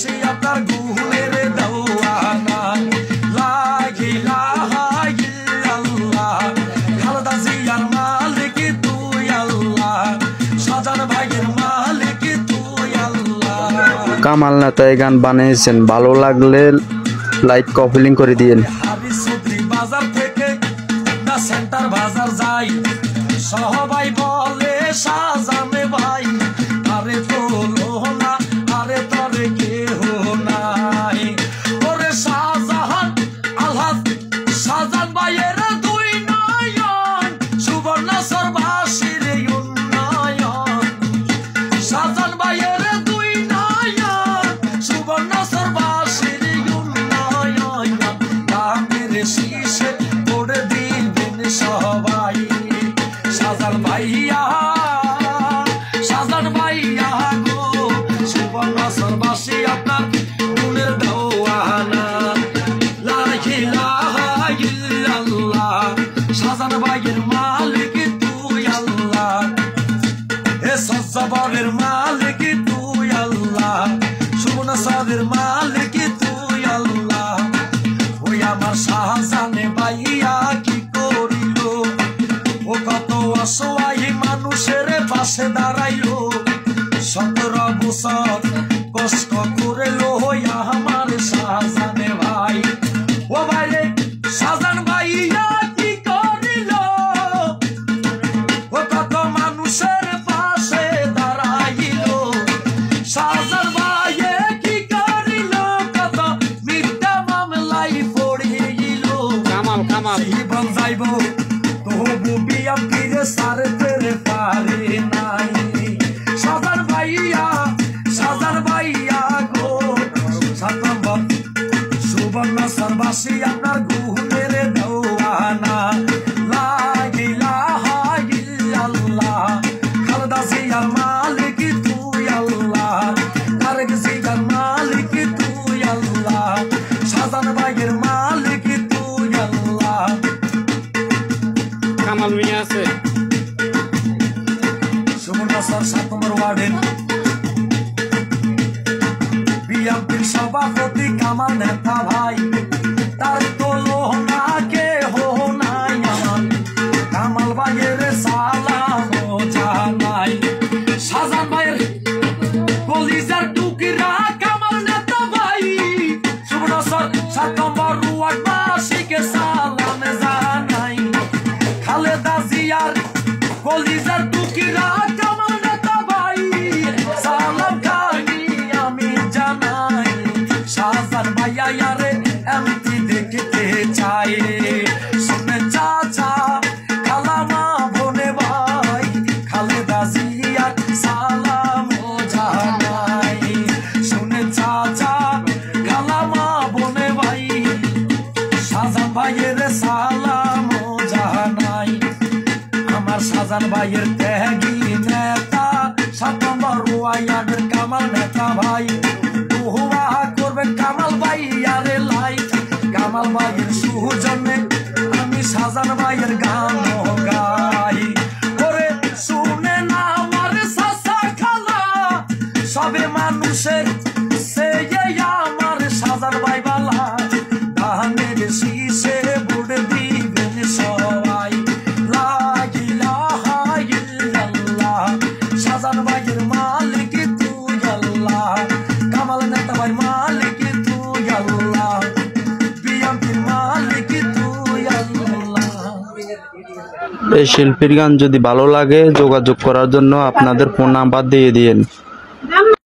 সাজনবাসী আপনার গুণের দেওয়ানা লা ইলাহা ইল্লাল্লাহ খালেদা জিয়ার মালিক তুই আল্লাহ সাজান ভাইয়ের মালিক তুই আল্লাহ। কামাল নেতা এই গান বানিয়েছেন, ভালো লাগলে লাইক কপিলিং করে দিয়েন। বাজার থেকে সেন্টার বাজার যাই সবাই বলে সাজানে ভাই আরে তোলো না আরে তরে কেহ নাই ওরে শাহজাহান আলহাজ শাহজাহান ভাইয়ের দুই নয়ন সুবর্ণ সরবাসীর উন্নয়ন শাহজাহান ভাইয়ের দুই নয়ন সুবর্ণ সরবাসীর উন্নয়ন কামের শীষে পড়ে দিবেন সবাই শাহজাহান ভাইয়া শাহজাহান ভাইয়া গো সুবর্ণ সরবাসী আপনার গুণের দেওয়ানা লা ইলাহা ইল্লাল্লাহ শাহজাহান ভাইয়ের মালিক তুই আল্লাহ এ সজ্জাবরের মালিক তুই আল্লাহ সুবর্ণ সাদের মালিক তুই আল্লাহ ওই আমার শাহজাহান ভাইয়া কি করিল ও কত অসহায় মানুষের পাশে দাঁড়াইলো 17 বছর কষ্ট করে আমার শাহজাহান ভাই ও ভাইরে শাহজাহান ভাইয়া কি করিল ও কত মানুষের পাশে দাঁড়াইলো শাহজাহান ভাইয়ে কি করিল কত মিথ্যা মামলায় পড়িল জীবন যাইব তবু বিএনপির সারতে পারে নাই শাহজাহান ভাইয়া গো সুবর্ণ সরবাসী আপনার গুণের দেওয়ানা লা ইলাহা ইল্লাল্লাহ খালেদা জিয়ার মালিক তুই আল্লাহ তারেক জিয়ার মালিক তুই আল্লাহ শাহজাহান ভাইয়ের মালিক তুই আল্লাহ। কামাল মিয়া আছে সুবর্ণ সর 7 নম্বর ওয়ার্ডের বিএনপির সভাপতি কামাল নেতা ভাই তার তুলনা কেহ নাই আমার কামাল ভাইয়ের সালাম জানাই শাহজাহান ভাইয়ের কলিজার টুকরা কামাল নেতা ভাই সুবর্ণ সর 7 নম্বর ওয়ার্ডবাসীকে সালাম জানাই খালেদা জিয়ার কলিজার টুকরা কামাল নেতা ভাই সালাম খানি আমি জানাই শাহজাহান ভাইয়া রে এমতি দেখতে চাই শুনে চাচা খালামা বনে ভাই খালেদা জিয়ার সালাম জানাই শুনে চাচা খালামা বনে ভাই শাহজাহান ভাইয়ের সালাম জানাই আমার শাহজাহান ভাইয়ের ত্যাগী নেতা 7 নম্বর ওয়ার্ডের কামাল নেতা ভাই দোয়া করবে কামাল ভাইয়ার লাই কামাল ভাইয়ের সুজনে আমি শাহজাহান ভাইয়ের গান গাই ওরে শুনে না আমার চাচা খালা সবে মানুষের সে আমার শাহজাহান ভাই বালা ধানের শীষে বুড়ে দিবেন সবাই লা ইলাহা ইল্লাল্লাহ শাহজাহান ভাইয়ের মালিক তুই আল্লাহ কামাল নেতা ভাই মালিক তুই আল্লাহ বিএনপির মালিক তুই আল্লাহ। এই শিল্পীর গান যদি ভালো লাগে যোগাযোগ করার জন্য আপনাদের ফোন নাম্বার দিয়ে দিয়েন।